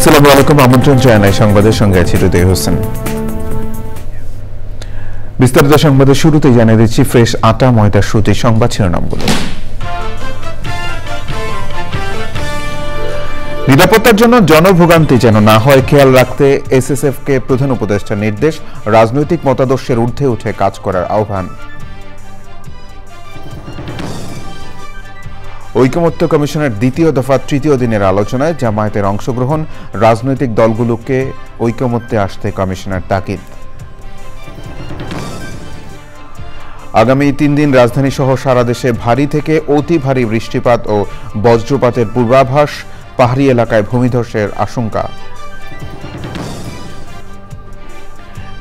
আসসালামু আলাইকুম, আমন্ত্রণ জানাই সংবাদের সঙ্গে আছি হৃদয় হোসেন। বিস্তারিত সংবাদের শুরুতেই জানিয়ে দিচ্ছি ফ্রেশ আটা ময়দা সুতি সংবাদ শিরোনামগুলো। নিরাপত্তার জন্য জনভোগান্তি যেন না হয় খেয়াল রাখতে এসএসএফ কে প্রধান উপদেষ্টার নির্দেশ, রাজনৈতিক মতাদর্শের ঊর্ধ্বে উঠে কাজ করার আহ্বান। ঐকমত্য কমিশনের দ্বিতীয় দফা তৃতীয় দিনের আলোচনায় জামায়াতের অংশগ্রহণ, রাজনৈতিক দলগুলোকে ঐকমত্যে আসতে কমিশনের তাগিদ। আগামী 3 দিন রাজধানী সহ সারা দেশে ভারী থেকে অতি ভারী বৃষ্টিপাত ও বজ্রপাতের পূর্বাভাস, পাহাড়ি এলাকায় ভূমিধসের আশঙ্কা।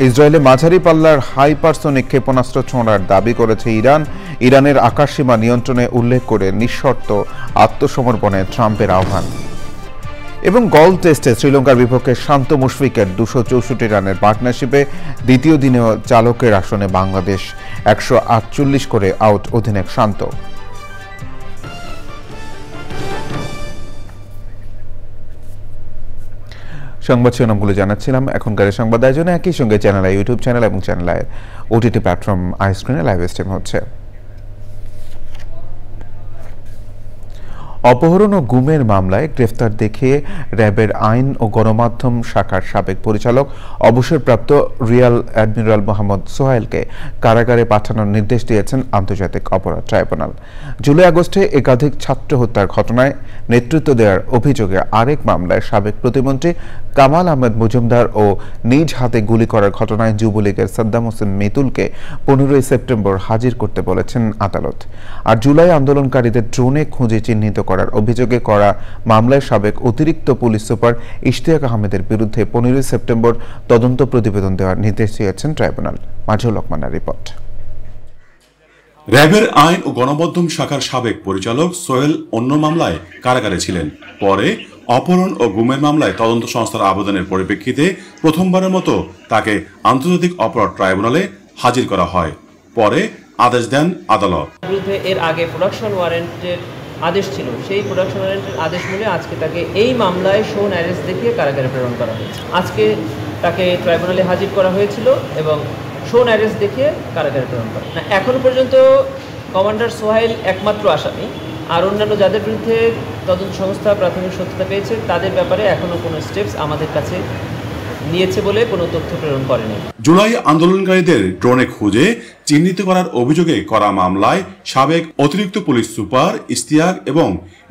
ইসরায়েলে মাঝারি পাল্লার হাইপারসোনিক ক্ষেপণাস্ত্র ছোঁড়ার দাবি করেছে ইরান। ইরানের আকাশসীমা নিয়ন্ত্রণে উল্লেখ করে নিঃশর্ত আত্মসমর্পণে ট্রাম্পের আহ্বান। এবং গলফ টেস্টে শ্রীলঙ্কার বিপক্ষে শান্ত মুশফিকের 264 রানের পার্টনারশিপে দ্বিতীয় দিনেও চালকের আসনে বাংলাদেশ, 148 করে আউট অধিনায়ক শান্ত। সংবাদ শিরোনামগুলো জানাচ্ছিলাম। এখনকার সংবাদ আয়োজনে একই সঙ্গে চ্যানেল আই ইউটিউব চ্যানেল এবং channel I OTT platform I স্ক্রিনে লাইভ স্ট্রিম হচ্ছে। অপহরণ ও গুমের মামলায় গ্রেফতার দেখিয়ে র্যাবের আইন ও গণমাধ্যম শাখার সাবেক পরিচালক অবসরপ্রাপ্ত রিয়াল অ্যাডমিরাল মোহাম্মদ সোহাইলকে কারাগারে পাঠানোর নির্দেশ দিয়েছেন আন্তর্জাতিক অপরাধ ট্রাইব্যুনাল। জুলাই আগস্টে একাধিক ছাত্র হত্যার ঘটনায় নেতৃত্ব দেওয়ার অভিযোগে আরেক মামলায় সাবেক প্রতিমন্ত্রী কামাল আহমেদ মজুমদার ও নিজ হাতে গুলি করার ঘটনায় যুবলীগের সাদ্দাম হোসেন মিতুলকে 15 সেপ্টেম্বর হাজির করতে বলেছেন আদালত। আর জুলাই আন্দোলনকারীদের ড্রোনে খুঁজে চিহ্নিত করার অভিযোগে করা মামলায় সাবেক অতিরিক্ত পুলিশ সুপার ইশতিয়াক আহমেদের বিরুদ্ধে 15 সেপ্টেম্বর তদন্ত প্রতিবেদন দেওয়ার নির্দেশ দিয়েছেন ট্রাইব্যুনাল। মাঝুল হকমানের রিপোর্ট। র্যাবের আইন ও গণমাধ্যম শাখার সাবেক পরিচালক সোহেল অন্য মামলায় কারাগারে ছিলেন। পরে অপহরণ ও গুমের মামলায় তদন্ত সংস্থার আবেদনের পরিপ্রেক্ষিতে প্রথমবারের মতো তাকে আন্তর্জাতিক অপরাধ ট্রাইব্যুনালে হাজির করা হয়। পরে আদেশ দেন আদালত। বিরুদ্ধে এর আগে প্রোডাকশন ওয়ারেন্টের আদেশ ছিল, সেই প্রোডাকশন ওয়ারেন্টের আদেশ মিলে আজকে তাকে এই মামলায় শোন অ্যারেস্ট দেখিয়ে কারাগারে প্রেরণ করা হয়েছে। আজকে তাকে ট্রাইব্যুনালে হাজির করা হয়েছিল এবং শোন অ্যারেস্ট দেখিয়ে কারাগারে প্রেরণ করা। এখনো পর্যন্ত কমান্ডার সোহাইল একমাত্র আসামি, আর অন্যান্য যাদের বিরুদ্ধে তদন্ত সংস্থা প্রাথমিক সত্যতা পেয়েছে তাদের ব্যাপারে এখনো কোনো স্টেপস আমাদের কাছে নিয়েছে বলে কোনো তথ্য প্রেরণ করেনি। জুলাই আন্দোলনকারীদের ড্রোনে খুঁজে চিহ্নিত করার অভিযোগে করা মামলায় সাবেক অতিরিক্ত পুলিশ সুপার ইশতিয়াক এবং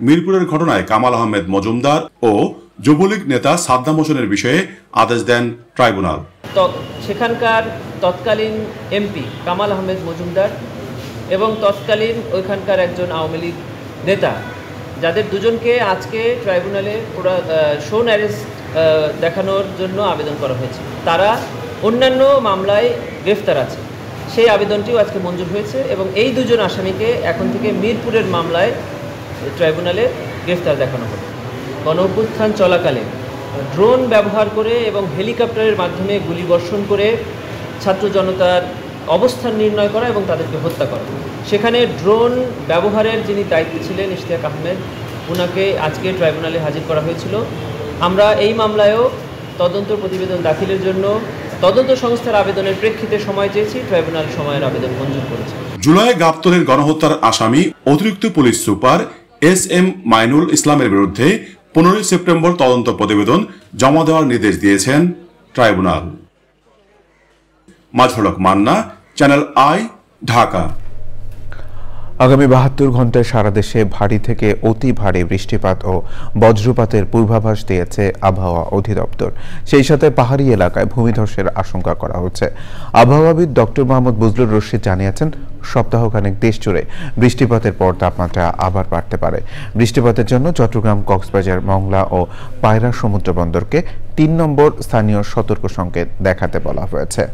মিরপুরের ঘটনায় কামাল আহমেদ মজুমদার ও যুবলীগ নেতা সাদ্দাম হোসেনের বিষয়ে আদেশ দেন ট্রাইব্যুনাল। সেখানকার তৎকালীন এমপি কামাল আহমেদ মজুমদার এবং তৎকালীন ওইখানকার একজন আওয়ামী লীগ নেতা, যাদের দুজনকে আজকে ট্রাইব্যুনালে শোন অ্যারেস্ট দেখানোর জন্য আবেদন করা হয়েছে, তারা অন্যান্য মামলায় গ্রেফতার আছে। সেই আবেদনটিও আজকে মঞ্জুর হয়েছে এবং এই দুজন আসামিকে এখন থেকে মিরপুরের মামলায় ট্রাইব্যুনালে গ্রেফতার দেখানো হবে। গণঅভ্যুত্থান চলাকালে ড্রোন ব্যবহার করে এবং হেলিকপ্টারের মাধ্যমে গুলিবর্ষণ করে ছাত্র জনতার অবস্থান নির্ণয় করা এবং তাদেরকে হত্যা করা, সেখানে ড্রোন ব্যবহারের যিনি দায়িত্বে ছিলেন ইশতিয়াক আহমেদ, ওনাকে আজকে ট্রাইব্যুনালে হাজির করা হয়েছিল। আমরা এই মামলায়ও তদন্ত প্রতিবেদন দাখিলের জন্য তদন্ত সংস্থার আবেদনের প্রেক্ষিতে সময় চেয়েছি, ট্রাইব্যুনাল সময়ের আবেদন মঞ্জুর করেছে। জুলাই গাবতলীর গণহত্যার আসামি অতিরিক্ত পুলিশ সুপার SM মাইনুল ইসলামের বিরুদ্ধে 15 সেপ্টেম্বর তদন্ত প্রতিবেদন জমা দেওয়ার নির্দেশ দিয়েছেন ট্রাইব্যুনাল। মাঝুল হক মান্না, চ্যানেল আই, ঢাকা। আগামী ৭২ ঘন্টায় সারা দেশে ভারী থেকে অতি ভারী বৃষ্টিপাত ও বজ্রপাতের পূর্বাভাস দিয়েছে আবহাওয়া অধিদপ্তর। সেই সাথে পাহাড়ি এলাকায় ভূমিধসের আশঙ্কা করা হচ্ছে। আবহাওয়াবিদ ডক্টর মোহাম্মদ বজলুর রশিদ জানিয়েছেন, সপ্তাহখানেক দেশ জুড়ে বৃষ্টিপাতের পর তাপমাত্রা আবার বাড়তে পারে। বৃষ্টিপাতের জন্য চট্টগ্রাম, কক্সবাজার, মংলা ও পায়রা সমুদ্র বন্দরকে ৩ নম্বর স্থানীয় সতর্ক সংকেত দেখাতে বলা হয়েছে।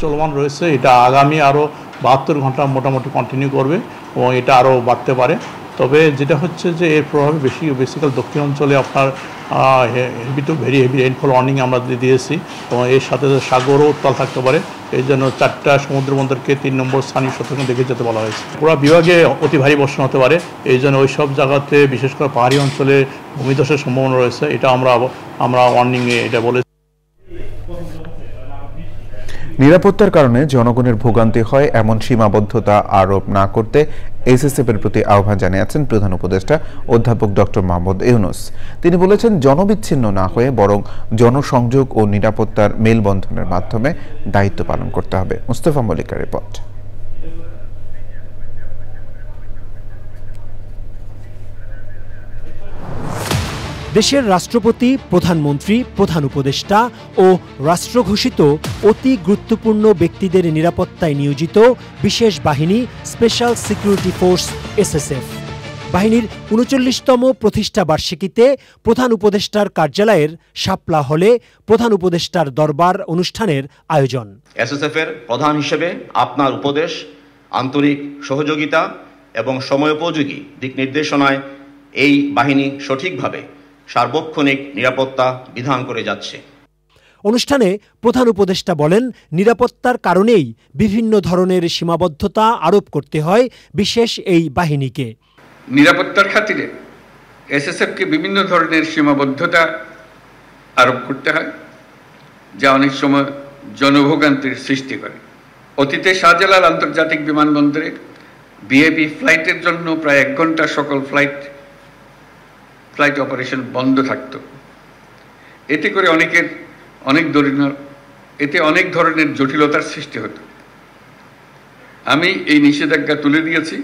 চলমান রয়েছে, এটা আগামী আরও ৭২ ঘন্টা মোটামুটি কন্টিনিউ করবে এবং এটা আরও বাড়তে পারে। তবে যেটা হচ্ছে যে এর প্রভাবে বেসিক্যাল দক্ষিণ অঞ্চলে আপনার heavy two very heavy rainfall warning আমরা দিয়েছি এবং এর সাথে সাগরও উত্তাল থাকতে পারে। এই জন্য 4টা সমুদ্র বন্দরকে 3 নম্বর স্থানীয় সতর্ক দেখে যেতে বলা হয়েছে। পুরো বিভাগে অতি ভারী বর্ষণ হতে পারে, এই জন্য ওই সব জায়গাতে বিশেষ করে পাহাড়ি অঞ্চলে ভূমিধসের সম্ভাবনা রয়েছে। এটা আমরা ওয়ার্নিংয়ে এটা বলেছি। নিরাপত্তার কারণে জনগণের ভোগান্তি হয় এমন সীমাবদ্ধতা আরোপ না করতে এসএসএফ-এর প্রতি আহ্বান জানিয়েছেন প্রধান উপদেষ্টা অধ্যাপক ডক্টর মোহাম্মদ ইউনূস। তিনি বলেছেন, জনবিচ্ছিন্ন না হয়ে বরং জনসংযোগ ও নিরাপত্তার মেলবন্ধনের মাধ্যমে দায়িত্ব পালন করতে হবে। মুস্তাফা মল্লিকের রিপোর্ট। দেশের রাষ্ট্রপতি, প্রধানমন্ত্রী, প্রধান উপদেষ্টা ও রাষ্ট্রঘোষিত অতি গুরুত্বপূর্ণ ব্যক্তিদের নিরাপত্তায় নিয়োজিত বিশেষ বাহিনী স্পেশাল সিকিউরিটি ফোর্স এসএসএফ বাহিনীর ৩৯তম প্রতিষ্ঠা বার্ষিকীতে প্রধান উপদেষ্টার কার্যালয়ের শাপলা হলে প্রধান উপদেষ্টার দরবার অনুষ্ঠানের আয়োজন। এসএসএফ-এর প্রধান হিসেবে আপনার উপদেশ, আন্তরিক সহযোগিতা এবং সময়োপযোগী দিক নির্দেশনায় এই বাহিনী সঠিকভাবে সার্বক্ষণিক নিরাপত্তা বিধান করে যাচ্ছে। অনুষ্ঠানে প্রধান উপদেষ্টা বলেন, নিরাপত্তার কারণেই বিভিন্ন ধরনের সীমাবদ্ধতা আরোপ করতে হয় বিশেষ এই বাহিনীকে। নিরাপত্তার খাতিরে এসএসএফকে বিভিন্ন ধরনের সীমাবদ্ধতা আরোপ করতে হয়, যা অনেক সময় জনভোগান্তির সৃষ্টি করে। অতীতে শাহজালাল আন্তর্জাতিক বিমানবন্দরে ভিআইপি ফ্লাইটের জন্য প্রায় 1 ঘন্টা সকল ফ্লাইট অপারেশন বন্ধ থাকত। এতে করে অনেক ধরনের জটিলতার সৃষ্টি হতো। আমি এই নিষেধাজ্ঞা তুলে দিয়েছি।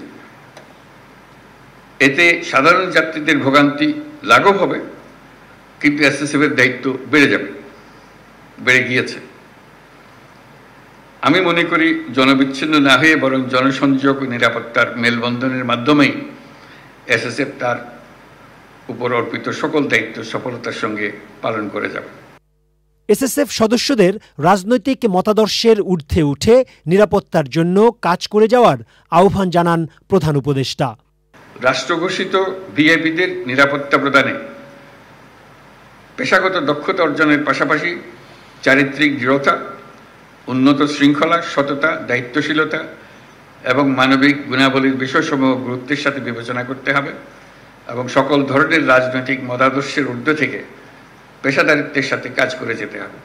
এতে সাধারণ যাত্রীদের ভোগান্তি লাঘব হবে, কিন্তু এসএসএফ-এর দায়িত্ব বেড়ে গিয়েছে। আমি মনে করি, জনবিচ্ছিন্ন না হয়ে বরং জনসংযোগ ও নিরাপত্তার মেলবন্ধনের মাধ্যমেই এসএসএফ তার উপর অর্পিত সকল দায়িত্ব সফলতার সঙ্গে পালন করে যাবে। এসএসএফ সদস্যদের রাজনৈতিক মতাদর্শের ঊর্ধ্বে উঠে নিরাপত্তার জন্য কাজ করে যাওয়ার আহ্বান জানান প্রধান উপদেষ্টা। রাষ্ট্রঘোষিত ভিআইপিদের নিরাপত্তা প্রদানে পেশাগত দক্ষতা অর্জনের পাশাপাশি চারিত্রিক দৃঢ়তা, উন্নত শৃঙ্খলা, সততা, দায়িত্বশীলতা এবং মানবিক গুণাবলীর বিষয়সমূহ গুরুত্বের সাথে বিবেচনা করতে হবে এবং সকল ধরনের রাজনৈতিক মতাদর্শের ঊর্ধ্বে থেকে পেশাদারিত্বের সাথে কাজ করে যেতে হবে।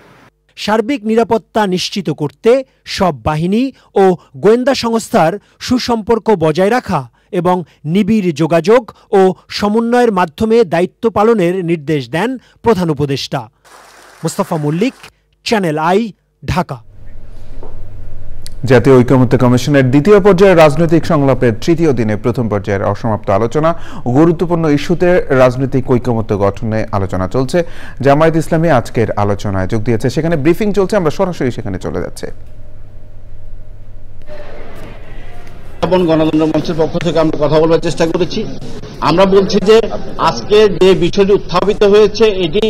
সার্বিক নিরাপত্তা নিশ্চিত করতে সব বাহিনী ও গোয়েন্দা সংস্থার সুসম্পর্ক বজায় রাখা এবং নিবিড় যোগাযোগ ও সমন্বয়ের মাধ্যমে দায়িত্ব পালনের নির্দেশ দেন প্রধান উপদেষ্টা। Mustafa Mallik, channel I, Dhaka. জাতীয় ঐকমত্য কমিশনের দ্বিতীয় পর্যায়ের রাজনৈতিক সংলাপের তৃতীয় দিনে প্রথম পর্যায়ের অসমাপ্ত আলোচনা ও গুরুত্বপূর্ণ ইস্যুতে রাজনৈতিক ঐকমত্য গঠনে আলোচনা চলছে। জামায়াত ইসলামী আজকের আলোচনায় যোগ দিয়েছে, সেখানে ব্রিফিং চলছে। আমরা সরাসরি সেখানে চলে যাচ্ছি। গণতন্ত্র মঞ্চের পক্ষ থেকে আমরা কথা বলার চেষ্টা করেছি। আমরা বলছি যে আজকে যে বিষয়টি উত্থাপিত হয়েছে, এটি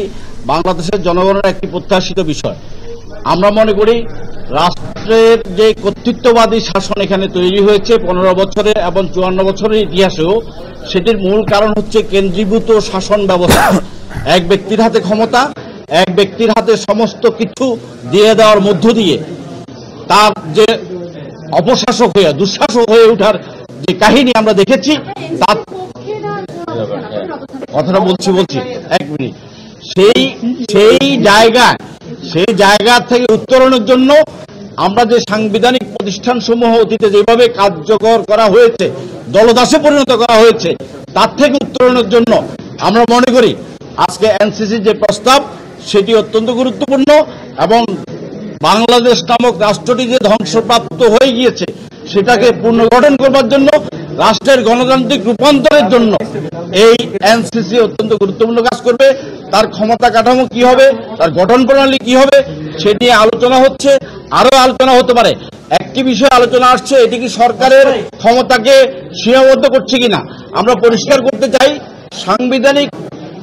বাংলাদেশের জনগণের একটি প্রত্যাশিত বিষয়। আমরা মনে করি রাষ্ট্রের যে কর্তৃত্ববাদী শাসন এখানে তৈরি হয়েছে 15 বছরের এবং 54 বছরের ইতিহাসেও, সেটির মূল কারণ হচ্ছে কেন্দ্রীভূত শাসন ব্যবস্থা। এক ব্যক্তির হাতে ক্ষমতা, এক ব্যক্তির হাতে সমস্ত কিছু দিয়ে দেওয়ার মধ্য দিয়ে তার যে অপশাসক হয়ে দুঃশাসক হয়ে ওঠার যে কাহিনী আমরা দেখেছি, তার কথাটা বলছি 1 মিনিট, সেই জায়গা থেকে উত্তরণের জন্য আমরা যে সাংবিধানিক প্রতিষ্ঠানসমূহ অতীতে যেভাবে কার্যকর করা হয়েছে, দলদাসে পরিণত করা হয়েছে, তার থেকে উত্তরণের জন্য আমরা মনে করি আজকে এনসিসির যে প্রস্তাব, সেটি অত্যন্ত গুরুত্বপূর্ণ এবং বাংলাদেশ নামক রাষ্ট্রটি যে ধ্বংসপ্রাপ্ত হয়ে গিয়েছে সেটাকে পুনর্গঠন করবার জন্য, রাষ্ট্রের গণতান্ত্রিক রূপান্তরের জন্য এই এনসিসি অত্যন্ত গুরুত্বপূর্ণ কাজ করবে। তার ক্ষমতা কাঠামো কি হবে, তার গঠন প্রণালী কি হবে, সে নিয়ে আলোচনা হচ্ছে, আরো আলোচনা হতে পারে। একটি বিষয়ে আলোচনা আসছে, এটি কি সরকারের ক্ষমতাকে সীমাবদ্ধ করছে কিনা। আমরা পরিষ্কার করতে চাই, সাংবিধানিক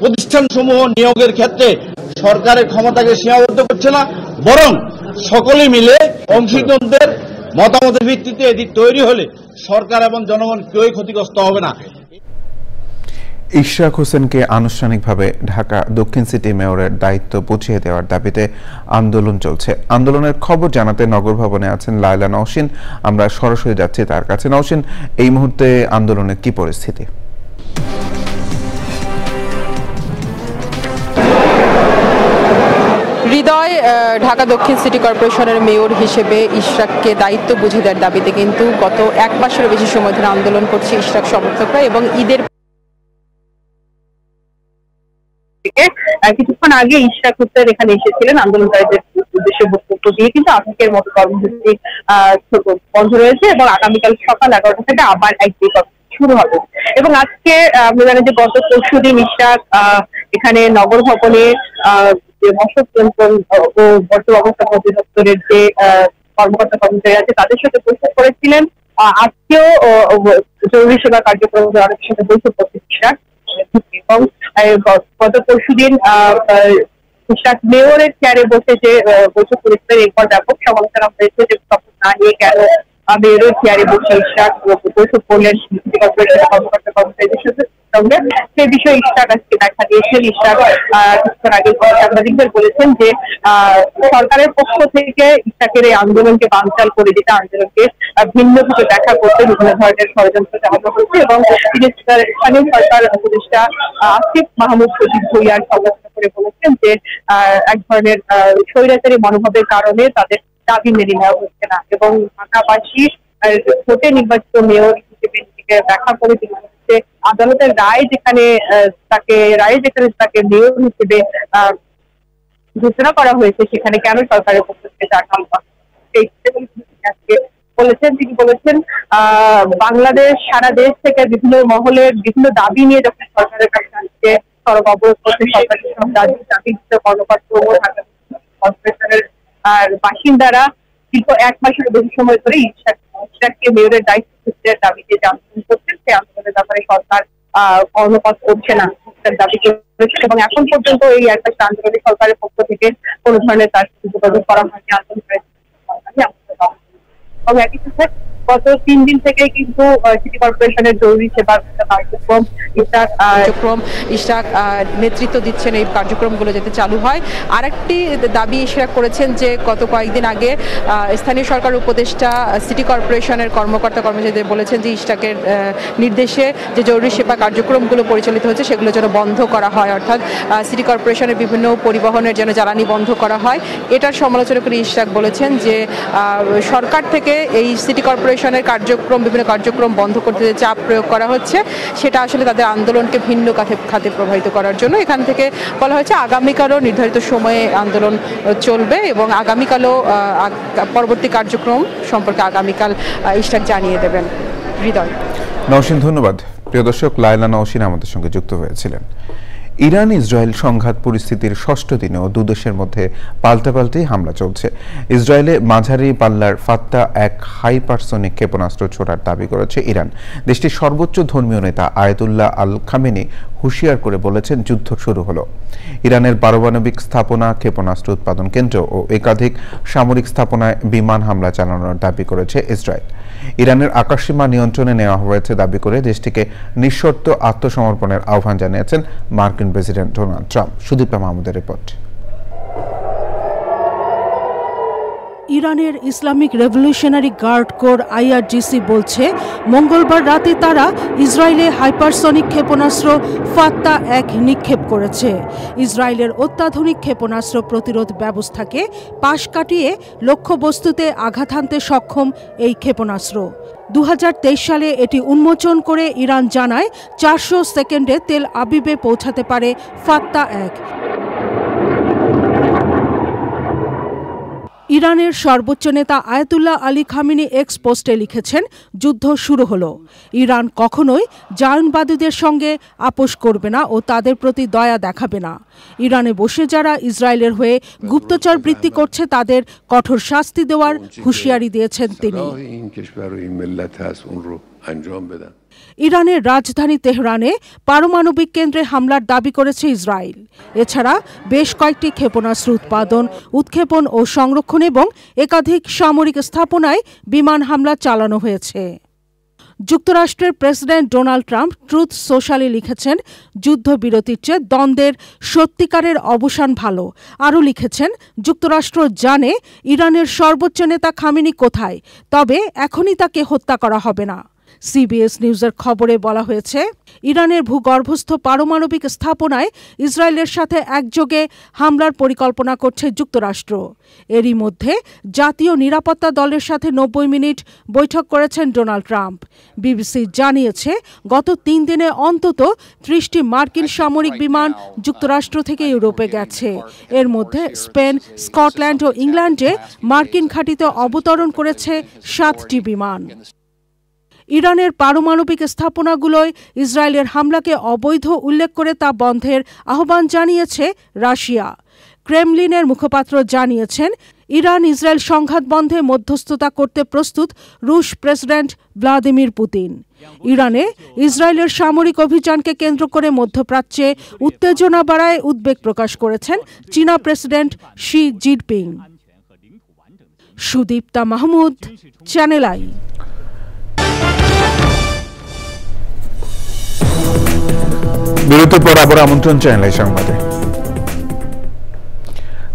প্রতিষ্ঠানসমূহ নিয়োগের ক্ষেত্রে সরকারের ক্ষমতাকে সীমাবদ্ধ করছে না, বরং সকলে মিলে অংশীদারদের মতামতের ভিত্তিতে এটি তৈরি হলে সরকার এবং জনগণ কেউই ক্ষতিগ্রস্ত হবে না। ইশরাক হোসেনকে আনুষ্ঠানিকভাবে ঢাকা দক্ষিণ সিটি মেয়রের দায়িত্ব বুঝিয়ে দেওয়ার দাবিতে আন্দোলন চলছে। আন্দোলনের খবর জানাতে নগর ভবনে আছেন লায়লা নওশিন। আমরা সরাসরি যাচ্ছি তার কাছে। নওশিন, এই মুহূর্তে আন্দোলনের কি পরিস্থিতি? হৃদয়, ঢাকা দক্ষিণ সিটি কর্পোরেশনের মেয়র হিসেবে ইশরাককে দায়িত্ব বুঝিয়ে দেওয়ার দাবিতে কিন্তু গত এক মাসেরও বেশি সময় ধরে আন্দোলন করছে ইশরাক সমর্থকরা, এবং ঈদের কিছুক্ষণ আগে ইশরাক হোসেন এখানে এসেছিলেন আন্দোলনকারীদের উদ্দেশ্যে বক্তব্য দিয়ে। কিন্তু আজকের মতো কর্মসূচি বন্ধ রয়েছে এবং আগামীকাল সকাল 11টা থেকে আবার একদিন শুরু হবে। এবং আজকে আমরা জানি যে গত পরশুদিন ইশরাক এখানে নগর ভবনে মৎস্য নিয়ন্ত্রণ ও বর্তমান অবস্থা অধিদপ্তরের যে কর্মকর্তা কর্মচারী আছে তাদের সাথে বৈঠক করেছিলেন। আজকেও জরুরি সেবা কার্যক্রম অনেকের সাথে বৈঠক করছে ইশরাক। এবং গত পরশুদিন ইশরাক মেয়রের চেয়ারে বসে যে বৈঠক করেছিলেন, এরপর ব্যাপক সমালোচনা হয়েছে যে শপথ না নিয়ে কেন মেয়রের চেয়ারে বসে ইশরাক বৈঠক করলেন সিটি কর্পোরেশনের কর্মকর্তা কর্মচারীদের সঙ্গে। সেই বিষয়ে ইশরাক আজকে দেখা দিয়েছেন। ইশরাক কিছুক্ষণ আগে সাংবাদিকদের বলেছেন যে সরকারের পক্ষ থেকে ইশরাকের এই আন্দোলনকে বানচাল করে দিতে, আন্দোলনকে ভিন্নভাবে ব্যাখ্যা করতে বিভিন্ন ধরনের ষড়যন্ত্র চালানো হচ্ছে। এবং তিনি স্থানীয় সরকার উপদেষ্টা আসিফ মাহমুদ সজীব ভুঁইয়ার সমালোচনা করে বলেছেন যে এক ধরনের স্বৈরাচারী মনোভাবের কারণে তাদের দাবি মেনে নেওয়া হচ্ছে না। এবং ঢাকাবাসী ভোটে নির্বাচিত মেয়র হিসেবে নিজেকে ব্যাখ্যা করে তিনি আদালতের রায় যেখানে তাকে মেয়র হিসেবে ঘোষণা করা হয়েছে সেখানে কেন সরকারের পক্ষ থেকে বলেছেন। তিনি বলেছেন বাংলাদেশ সারা দেশ থেকে বিভিন্ন মহলের বিভিন্ন দাবি নিয়ে যখন সরকারের কাছে আসছে, সড়ক অবরোধ করতে সরকারের সব দাবি কর্মকর্তা ও ঢাকা কর্পোরেশনের বাসিন্দারা দীর্ঘ এক মাসের বেশি সময় ধরে ইশরাককে মেয়রের দায়িত্ব দাবিতে যে আন্দোলন করছেন, সেই আন্দোলনের ব্যাপারে সরকার কর্ণপাত করছে না দাবি করেছে। এবং এখন পর্যন্ত এই একটা আন্দোলনে সরকারের পক্ষ থেকে কোন ধরনের তার সাথে যোগাযোগ করা হয়নি। আন্দোলন এবং একই সাথে গত 3 দিন থেকে কিন্তু সিটি কর্পোরেশনের জরুরি সেবা কার্যক্রম ইশরাক নেতৃত্ব দিচ্ছেন, এই কার্যক্রমগুলো যাতে চালু হয়। আরেকটি দাবি ইশরাক করেছেন যে গত কয়েকদিন আগে স্থানীয় সরকার উপদেষ্টা সিটি কর্পোরেশনের কর্মকর্তা কর্মচারীদের বলেছেন যে ইশরাকের নির্দেশে যে জরুরি সেবা কার্যক্রমগুলো পরিচালিত হচ্ছে সেগুলো যেন বন্ধ করা হয়, অর্থাৎ সিটি কর্পোরেশনের বিভিন্ন পরিবহনের যেন জ্বালানি বন্ধ করা হয়। এটার সমালোচনা করে ইশরাক বলেছেন যে সরকার থেকে এই সিটি কর্পোরেশনের বিভিন্ন কার্যক্রম বন্ধ করতে যে চাপ প্রয়োগ করা হচ্ছে সেটা আসলে তাদের আন্দোলনকে ভিন্ন খাতে প্রভাবিত করার জন্য। এখান থেকে বলা হয়েছে আগামীকালও নির্ধারিত সময়ে আন্দোলন চলবে এবং আগামীকালও পরবর্তী কার্যক্রম সম্পর্কে আগামীকাল ইশরাক জানিয়ে দেবেন। হৃদয়, নওশিন, ধন্যবাদ। প্রিয় দর্শক, লায়লা নওশিন আমাদের সঙ্গে যুক্ত হয়েছিলেন। ইরান ইসরায়েল সংঘাত পরিস্থিতির 6ষ্ঠ দিনেও দুদেশের মধ্যে পাল্টাপাল্টি হামলা চলছে। ইসরায়েলে মাঝারি পাল্লার ফাত্তা এক হাইপারসনিক ক্ষেপণাস্ত্র ছোড়ার দাবি করেছে ইরান। দেশটির সর্বোচ্চ ধর্মীয় নেতা আয়াতুল্লাহ আল খামেনি হুঁশিয়ার করে বলেছেন যুদ্ধ শুরু হলো। ইরানের পারমাণবিক স্থাপনা, ক্ষেপণাস্ত্র উৎপাদন কেন্দ্র ও একাধিক সামরিক স্থাপনায় বিমান হামলা চালানোর দাবি করেছে ইসরায়েল। ইরানের আকাশসীমা নিয়ন্ত্রণে নেওয়া হয়েছে দাবি করে দেশটিকে নিঃশর্ত আত্মসমর্পণের আহ্বান জানিয়েছেন মার্কিন প্রেসিডেন্ট ডোনাল্ড ট্রাম্প। সুদীপা মাহমুদের রিপোর্ট। ইরানের Islamic revolutionary guard corps IRGC বলছে মঙ্গলবার রাতে তারা ইসরায়েলে হাইপারসনিক ক্ষেপণাস্ত্র ফাত্তা এক নিক্ষেপ করেছে। ইসরায়েলের অত্যাধুনিক ক্ষেপণাস্ত্র প্রতিরোধ ব্যবস্থাকে পাশ কাটিয়ে লক্ষ্যবস্তুতে আঘাত হানতে সক্ষম এই ক্ষেপণাস্ত্র। 2023 সালে এটি উন্মোচন করে ইরান জানায় 400 সেকেন্ডে তেল আবিবে পৌঁছাতে পারে ফাত্তা এক। ইরানের সর্বোচ্চ নেতা আয়াতুল্লাহ আলী খামেনি এক্স পোস্টে লিখেছেন, যুদ্ধ শুরু হলো। ইরান কখনোই জায়নবাদীদের সঙ্গে আপোষ করবে না ও তাদের প্রতি দয়া দেখাবে না। ইরানে বসে যারা ইসরায়েলের হয়ে গুপ্তচর বৃত্তি করছে তাদের কঠোর শাস্তি দেওয়ার হুঁশিয়ারি দিয়েছেন তিনি। ইরানের রাজধানী তেহরানে পারমাণবিক কেন্দ্রে হামলার দাবি করেছে ইসরায়েল। এছাড়া বেশ কয়েকটি ক্ষেপণাস্ত্র উৎপাদন, উৎক্ষেপণ ও সংরক্ষণ এবং একাধিক সামরিক স্থাপনায় বিমান হামলা চালানো হয়েছে। যুক্তরাষ্ট্রের প্রেসিডেন্ট ডোনাল্ড ট্রাম্প ট্রুথ সোশ্যালে লিখেছেন, যুদ্ধবিরতির চেয়ে দ্বন্দ্বের সত্যিকারের অবসান ভালো। আরও লিখেছেন, যুক্তরাষ্ট্র জানে ইরানের সর্বোচ্চ নেতা খামেনি কোথায়, তবে এখনই তাকে হত্যা করা হবে না। সিবিএস নিউজের খবরে বলা হয়েছে, ইরানের ভূগর্ভস্থ পারমাণবিক স্থাপনায় ইসরায়েলের সাথে একযোগে হামলার পরিকল্পনা করছে যুক্তরাষ্ট্র। এরই মধ্যে জাতীয় নিরাপত্তা দলের সাথে 90 মিনিট বৈঠক করেছেন ডোনাল্ড ট্রাম্প। বিবিসি জানিয়েছে, গত 3 দিনে অন্তত 30টি মার্কিন সামরিক বিমান যুক্তরাষ্ট্র থেকে ইউরোপে গেছে। এর মধ্যে স্পেন, স্কটল্যান্ড ও ইংল্যান্ডে মার্কিন ঘাঁটিতে অবতরণ করেছে 7টি বিমান। ইরানের পারমাণবিক স্থাপনাগুলোয় ইসরায়েলের হামলাকে অবৈধ উল্লেখ করে তা বন্ধের আহ্বান জানিয়েছে রাশিয়া। ক্রেমলিনের মুখপাত্র জানিয়েছেন, ইরান ইসরায়েল সংঘাত বন্ধে মধ্যস্থতা করতে প্রস্তুত রুশ প্রেসিডেন্ট ভ্লাদিমির পুতিন। ইরানে ইসরায়েলের সামরিক অভিযানকে কেন্দ্র করে মধ্যপ্রাচ্যে উত্তেজনা বাড়ায় উদ্বেগ প্রকাশ করেছেন চীনা president Xi Jinping. Sudipta Mahmud, channel I. বিরতির পর আবার আমন্ত্রণ চ্যানেল সংবাদে।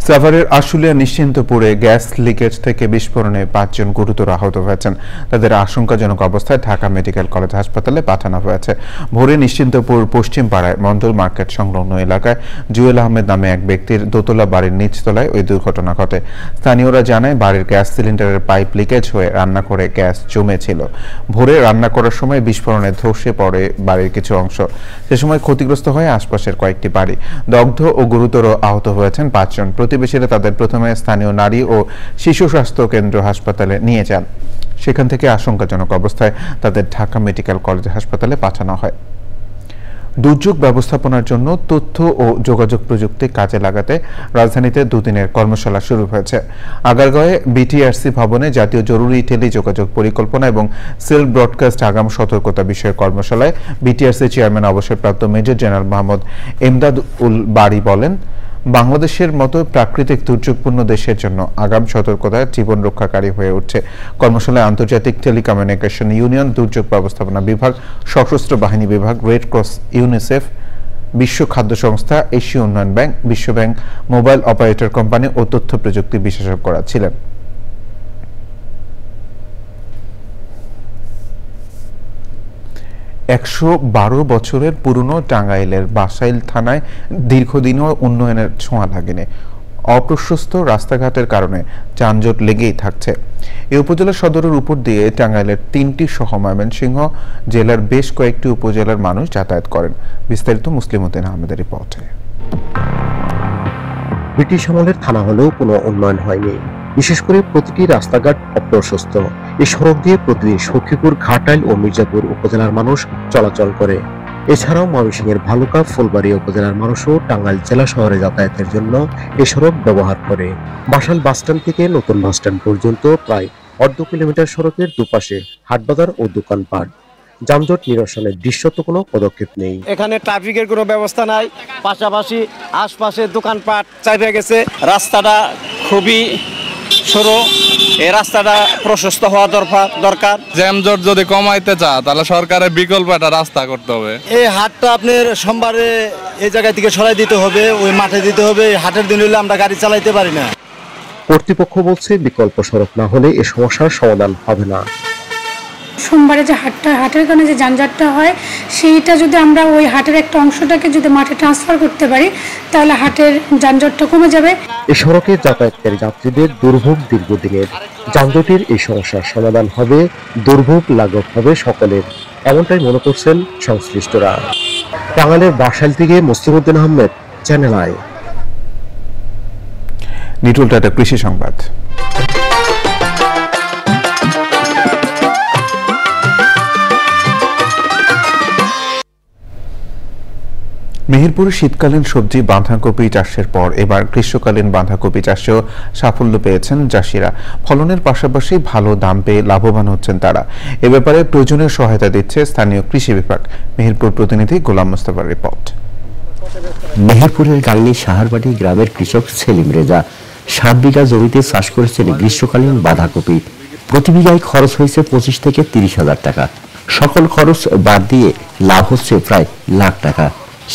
সাভারের আশুলিয়া নিশ্চিন্তপুরে গ্যাস লিকেজ থেকে বিস্ফোরণে 5 জন গুরুতর আহত হয়েছেন। তাদের আশঙ্কাজনক অবস্থায় ঢাকা মেডিকেল কলেজ হাসপাতালে পাঠানো হয়েছে। ভোরে নিশ্চিন্তপুর পশ্চিম পাড়ায় মন্ডল মার্কেট সংলগ্ন এলাকায় জুয়েল আহমেদ নামে এক ব্যক্তির দোতলা বাড়ির নিচতলায় ওই দুর্ঘটনা ঘটে। স্থানীয়রা জানায়, বাড়ির গ্যাস সিলিন্ডারের পাইপ লিকেজ হয়ে রান্নাঘরে গ্যাস জমেছিল। ভোরে রান্না করার সময় বিস্ফোরণে ধসে পড়ে বাড়ির কিছু অংশ। সে সময় ক্ষতিগ্রস্ত হয় আশপাশের কয়েকটি বাড়ি। দগ্ধ ও গুরুতর আহত হয়েছেন 5 জন। প্রতিবেশীরা তাদের প্রথমে স্থানীয় নারী ও শিশু স্বাস্থ্য কেন্দ্র হাসপাতালে নিয়ে যান। সেখান থেকে আশঙ্কাজনক অবস্থায় তাদের ঢাকা মেডিকেল কলেজ হাসপাতালে পাঠানো হয়। দুর্যোগ ব্যবস্থাপনার জন্য তথ্য ও যোগাযোগ প্রযুক্তি কাজে লাগাতে রাজধানীতে 2 দিনের কর্মশালা শুরু হয়েছে। আগারগাঁওয়ে বিটিআরসি ভবনে জাতীয় জরুরি টেলিযোগাযোগ পরিকল্পনা এবং সেল ব্রডকাস্ট আগাম সতর্কতা বিষয়ে কর্মশালায় বিটিআরসি চেয়ারম্যান অবসরপ্রাপ্ত মেজর জেনারেল মোহাম্মদ এমদাদ উল বারী বলেন, বাংলাদেশের মতো প্রাকৃতিক দুর্যোগপূর্ণ দেশের জন্য আগাম সতর্কতা জীবন রক্ষাকারী হয়ে উঠছে। কর্মশালায় আন্তর্জাতিক টেলিকমিউনিকেশন ইউনিয়ন, দুর্যোগ ব্যবস্থাপনা বিভাগ, সশস্ত্র বাহিনী বিভাগ, রেড ক্রস, ইউনিসেফ, বিশ্ব খাদ্য সংস্থা, এশীয় উন্নয়ন ব্যাংক, বিশ্ব ব্যাংক, মোবাইল অপারেটর কোম্পানি ও তথ্য প্রযুক্তি বিশেষজ্ঞরা ছিলেন। –112 বছরের পুরনো টাঙ্গাইলের বাসাইল থানায় দীর্ঘদিনও উন্নয়নের ছোঁয়া লাগেনি। অপ্রশস্ত রাস্তাঘাটের কারণে যানজট লেগেই থাকছে। এই উপজেলা সদরের উপর দিয়ে টাঙ্গাইলের 3টি সহ ময়মনসিংহ জেলার বেশ কয়েকটি উপজেলার মানুষ যাতায়াত করেন। বিস্তারিত মুসলিম উদ্দিন আহমেদের রিপোর্টে। ব্রিটিশ আমলের থানা হলেও কোনো উন্নয়ন হয়নি। বিশেষ করে প্রতিটি রাস্তাঘাট অপ্রশস্ত। এই সড়ক দিয়ে প্রতিদিন সখীপুর, ঘাটাইল ও মির্জাপুর উপজেলার মানুষ চলাচল করে। এছাড়াও ময়মনসিংহের ভালুকা, ফুলবাড়ী উপজেলার মানুষও টাঙ্গাইল জেলা শহরে যাতায়াতের জন্য এই সড়ক ব্যবহার করে। বাসাইল বাসস্ট্যান্ড থেকে নতুন বাসস্ট্যান্ড পর্যন্ত প্রায় 1/2 কিলোমিটার সড়কের দুপাশে হাটবাজার ও দোকানপাট। যানজট নিরসনের দৃশ্যত কোনো পদক্ষেপ নেই। এখানে ট্রাফিকের কোনো ব্যবস্থা নাই, পাশাপাশি আশপাশে দোকানপাট চাপে গেছে। রাস্তাটা খুবই সরু, এই রাস্তাটা প্রশস্ত হওয়া দরকার। জ্যামজট যদি কমাইতে চায় তাহলে সরকারের বিকল্প একটা রাস্তা করতে হবে। এই হাটটা আপনার সোমবারে এই জায়গা থেকে সরাই দিতে হবে, ওই মাঠে দিতে হবে। হাটের দিন হলে আমরা গাড়ি চালাইতে পারি না। কর্তৃপক্ষ বলছে, বিকল্প সড়ক না হলে এই সমস্যার সমাধান হবে না। সোমবারে যে হাটের কারণে যে যানজটটা হয়, সেইটা যদি আমরা ওই হাটের একটা অংশটাকে যদি মাঠে ট্রান্সফার করতে পারি তাহলে হাটের যানজটটা কমে যাবে। এই সড়কে যাতায়াতকারী যাত্রীদের দুর্ভোগ দীর্ঘদিনের। যানজটের এই সমস্যার সমাধান হবে, দুর্ভোগ লাঘব হবে সকলের, এমনটাই মনে করছেন সংশ্লিষ্টরা। টাঙ্গাইলের বাসাইল থেকে মুসলিম উদ্দিন আহমেদ, চ্যানেল আই। নিটুল টাটা কৃষি সংবাদ। মেহেরপুরে শীতকালীন সবজি বাঁধাকপি চাষের পর এবার গ্রীষ্মকালীন বাঁধাকপি চাষেও সাফল্য পেয়েছেন চাষিরা। ফলনের পাশাপাশি ভালো দাম পেয়ে লাভবান হচ্ছেন তারা। এ ব্যাপারে প্রয়োজনীয় সহায়তা দিচ্ছে স্থানীয় কৃষি বিভাগ। মেহেরপুর প্রতিনিধি গোলাম মোস্তফার রিপোর্ট। মেহেরপুরের গাংনী সাহারবাড়ি গ্রামের কৃষক সেলিম রেজা 7 বিঘা জমিতে চাষ করেছেন গ্রীষ্মকালীন বাঁধাকপি। প্রতি বিঘায় খরচ হয়েছে 25 থেকে 30 হাজার টাকা। সকল খরচ বাদ দিয়ে লাভ হচ্ছে প্রায় লাখ টাকা।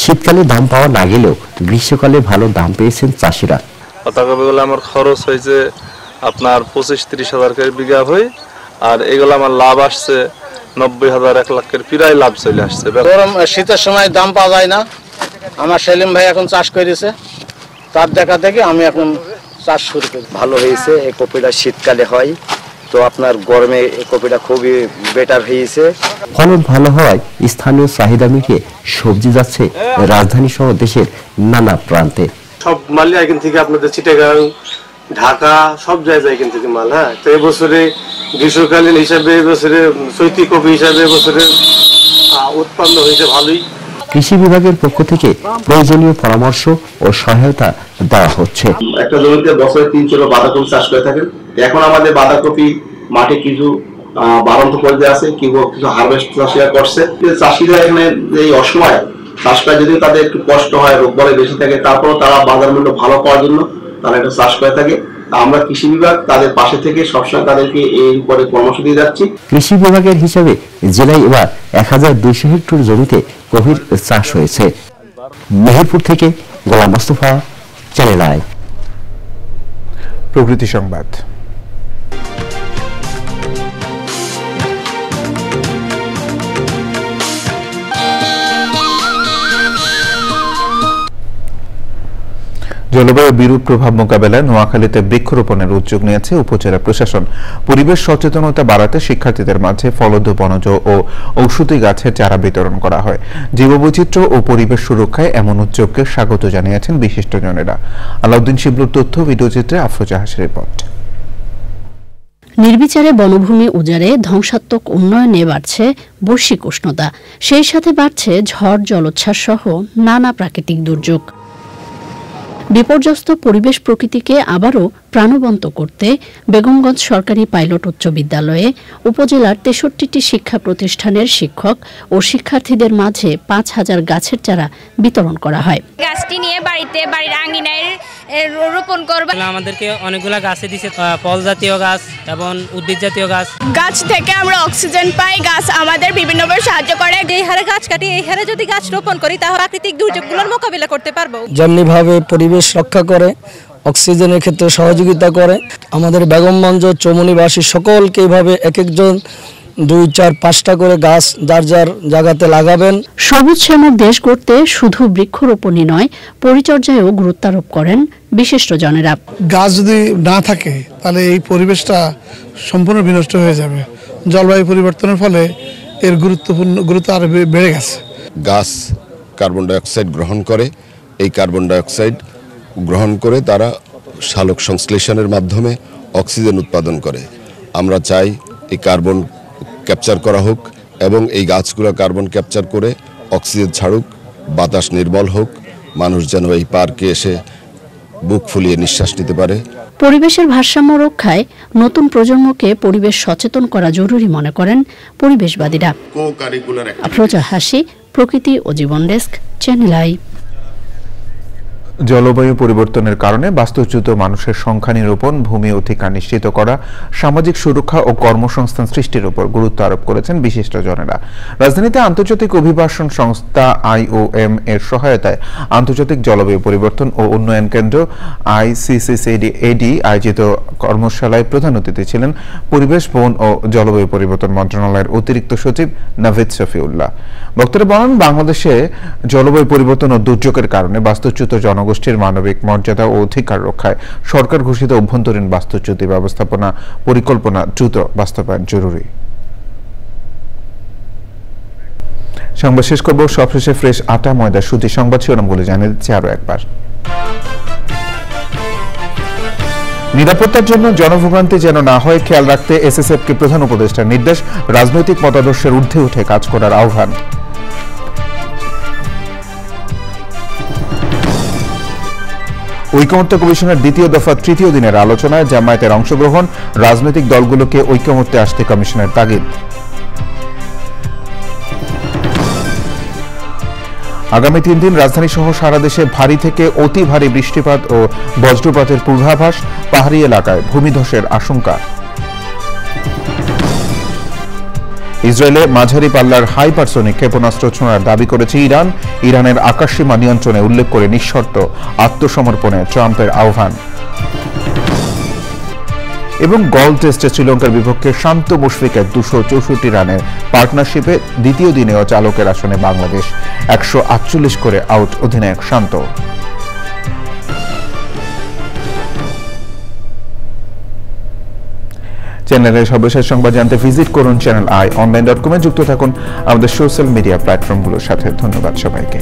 শীতকালে দাম পাওয়া না গেলেও গ্রীষ্মকালে ভালো দাম পেয়েছেন চাষিরা। বাঁধাকপিগুলো আমার খরচ হয়েছে আপনার 25-30 হাজার করে বিঘা হয়, আর এগুলো আমার লাভ আসছে 90,000 1 লাখের প্রায় লাভ চলে আসছে। গরম শীতের সময় দাম পাওয়া যায় না, আমার সেলিম ভাই এখন চাষ করেছে, তার দেখা থেকে আমি এখন চাষ শুরু করি। ভালো হয়েছে, এই কপিটা শীতকালে হয়, তো আপনার গরমে এই কপিটা খুবই বেটার হয়েছে। ফলন ভালো হওয়ায় স্থানীয় চাহিদা মিটিয়ে সবজি যাচ্ছে রাজধানী সহ দেশের নানা প্রান্তে। সব মাল এখান থেকে আপনাদের চিটাগাং, ঢাকা সব জায়গায় এখান থেকে মাল। হ্যাঁ, তো এবছরে গ্রীষ্মকালীন হিসাবে এবছরে চৈতি কপি হিসাবে এবছরে উৎপন্ন হয়েছে ভালোই। কৃষি বিভাগের পক্ষ থেকে প্রয়োজনীয় পরামর্শ ও সহায়তা দেওয়া হচ্ছে। একটা জমিতে বছরে 3-4 বাঁধাকপি চাষ করে থাকেন। এখন আমাদের বাঁধাকপি মাঠে কিছু বাড়ন্ত পর্যায়ে আছে, কিছু হারভেস্ট চাষিরা করছে। চাষিরা এখানে এই অসময়ে চাষ করে যদিও তাদের একটু কষ্ট হয়, রোগবালাই বেশি থাকে, তারপরও তারা বাজার মূল্য ভালো পাওয়ার জন্য তারা এটা চাষ করে থাকে। আমরা কৃষি বিভাগ তাদের পাশে থেকে সবসময় তাদেরকে এই উপরে পরামর্শ দিয়ে যাচ্ছি। কৃষি বিভাগের হিসাবে জেলায় এবার 1200 হেক্টর জমিতে কপির চাষ হয়েছে। মেহেরপুর থেকে গোলাম মোস্তফা, চ্যানেল আই। প্রকৃতি সংবাদ। জলবায়ু বিরূপ প্রভাব মোকাবেলায় নোয়াখালীতে বৃক্ষরোপণের উদ্যোগ নিয়েছে উপজেলা প্রশাসন। পরিবেশ সচেতনতা বাড়াতে শিক্ষার্থীদের মাঝে ফলদ, বনজ ও ঔষধি গাছের চারা বিতরণ করা হয়। জীববৈচিত্র্য ও পরিবেশ সুরক্ষায় এমন উদ্যোগকে স্বাগত জানিয়েছেন বিশিষ্টজনেরা। আলাউদ্দিন শিবলুর তথ্য, ভিডিওচিত্রে আফরোজা হাসির রিপোর্ট। নির্বিচারে বনভূমি উজাড়ে ধ্বংসাত্মক উন্নয়নে বাড়ছে বৈশ্বিক উষ্ণতা, সেই সাথে বাড়ছে ঝড়, জলোচ্ছ্বাস সহ নানা প্রাকৃতিক দুর্যোগ। বিপর্যস্ত পরিবেশ প্রকৃতিকে আবারও প্রাণবন্ত করতে বেগমগঞ্জ সরকারি পাইলট উচ্চ বিদ্যালয়ে উপজেলার 63টি শিক্ষা প্রতিষ্ঠানের শিক্ষক ও শিক্ষার্থীদের মাঝে 5000 গাছের চারা বিতরণ করা হয়। গাছটি নিয়ে বাড়ির আঙ্গিনায় রোপণ করব। আমাদেরকে অনেকগুলা গাছে দিছে, ফল জাতীয় গাছ এবং উদ্ভিদ জাতীয় গাছ। গাছ থেকে আমরা অক্সিজেন পাই, গাছ আমাদের বিভিন্নভাবে সাহায্য করে। এই হারে গাছ কাটি, এই হারে যদি গাছ রোপণ করি তাহলে প্রাকৃতিক দুর্যোগগুলোর মোকাবিলা করতে পারবো। যেমনিভাবে পরিবেশ রক্ষা করে, অক্সিজেনের ক্ষেত্রে সহযোগিতা করে, আমাদের বেগমগঞ্জ চৌমুহনীবাসী সকলকে এইভাবে এক একজন 2, 4, 5টা করে গাছ যার যার জায়গাতে লাগাবেন। সবুজ শ্যামল দেশ গড়তে শুধু বৃক্ষরোপণই নয়, পরিচর্যায়ও গুরুত্ব আরোপ করেন বিশিষ্টজনেরা। গাছ যদি না থাকে তাহলে এই পরিবেশটা সম্পূর্ণ বিনষ্ট হয়ে যাবে। জলবায়ু পরিবর্তনের ফলে এর গুরুত্ব আরো বেড়ে গেছে। গাছ কার্বন ডাইঅক্সাইড গ্রহণ করে, এই কার্বন ডাইঅক্সাইড গ্রহণ করে তারা সালোক সংশ্লেষণের মাধ্যমে অক্সিজেন উৎপাদন করে। আমরা চাই এই কার্বন ক্যাপচার করা হোক এবং এই গাছগুলো কার্বন ক্যাপচার করে অক্সিজেন ছাড়ুক, বাতাস নির্মল হোক, মানুষ যেন এই পার্কে এসে বুক ফুলিয়ে নিঃশ্বাস নিতে পারে। পরিবেশের ভারসাম্য রক্ষায় নতুন প্রজন্মকে পরিবেশ সচেতন করা জরুরি মনে করেন পরিবেশবাদীরা। আফরোজা হাসি, প্রকৃতি ও জীবন ডেস্ক, চ্যানেল আই। জলবায়ু পরিবর্তনের কারণে বাস্তুচ্যুত মানুষের সংখ্যা নিরূপণ, ভূমি অধিকার নিশ্চিত করা, সামাজিক সুরক্ষা ও কর্মসংস্থান সৃষ্টির উপর গুরুত্ব আরোপ করেছেন বিশিষ্টজনেরা। রাজধানীতে আন্তর্জাতিক অভিবাসন সংস্থা IOM এর সহায়তায় আন্তর্জাতিক জলবায়ু পরিবর্তন ও উন্নয়ন কেন্দ্র ICCCD আয়োজিত কর্মশালায় প্রধান অতিথি ছিলেন পরিবেশ, বন ও জলবায়ু পরিবর্তন মন্ত্রণালয়ের অতিরিক্ত সচিব নাভিদ শফিউল্লাহ। বক্তারা বলেন, বাংলাদেশে জলবায়ু পরিবর্তন ও দুর্যোগের কারণে বাস্তুচ্যুত জনগোষ্ঠীর মানবিক মর্যাদা ও অধিকার রক্ষায় সরকার ঘোষিত অভ্যন্তরীণ বাস্তুচ্যুতি ব্যবস্থাপনা পরিকল্পনা দ্রুত বাস্তবায়ন জরুরি। সংবাদ শেষ করব সবশেষে ফ্রেশ আটা, ময়দা, সুজি সংবাদ শিরোনামগুলো জানিয়ে দিচ্ছি আরো একবার। নিরাপত্তার জন্য জনভোগান্তি যেন না হয় খেয়াল রাখতে SSF-কে প্রধান উপদেষ্টার নির্দেশ, রাজনৈতিক মতাদর্শের ঊর্ধ্বে উঠে কাজ করার আহ্বান। ঐকমত্য কমিশনের দ্বিতীয় দফা তৃতীয় দিনের আলোচনায় জামায়াতের অংশগ্রহণ, রাজনৈতিক দলগুলোকে ঐকমত্যে আসতে কমিশনের তাগিদ। আগামী 3 দিন রাজধানী সহ সারা দেশে ভারী থেকে অতি ভারী বৃষ্টিপাত ও বজ্রপাতের পূর্বাভাস, পাহাড়ি এলাকায় ভূমিধসের আশঙ্কা। ইসরায়েলে মাঝারি পাল্লার হাইপারসোনিক ক্ষেপণাস্ত্র ছোঁড়ার দাবি করেছে ইরান। ইরানের আকাশসীমা নিয়ন্ত্রণে উল্লেখ করে নিঃশর্ত আত্মসমর্পণে ট্রাম্পের আহ্বান। এবং গল টেস্টে শ্রীলঙ্কার বিপক্ষে শান্ত মুশফিকের 264 রানের পার্টনারশিপে দ্বিতীয় দিনেও চালকের আসনে বাংলাদেশ, 148 করে আউট অধিনায়ক শান্ত। চ্যানেলের সর্বশেষ সংবাদ জানতে ভিজিট করুন চ্যানেল i online.com-এ। যুক্ত থাকুন আমাদের সোশ্যাল মিডিয়া প্ল্যাটফর্মগুলোর সাথে। ধন্যবাদ সবাইকে।